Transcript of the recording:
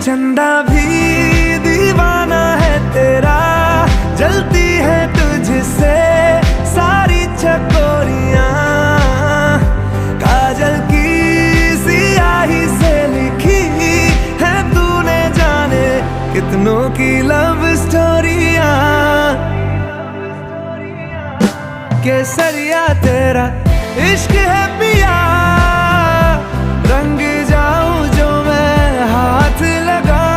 चंदा भी दीवाना है तेरा, जलती है तुझसे सारी चकोरियां। काजल की सियाही से लिखी है तूने जाने कितनों की लव स्टोरियां। केसरिया तेरा इश्क है पिया,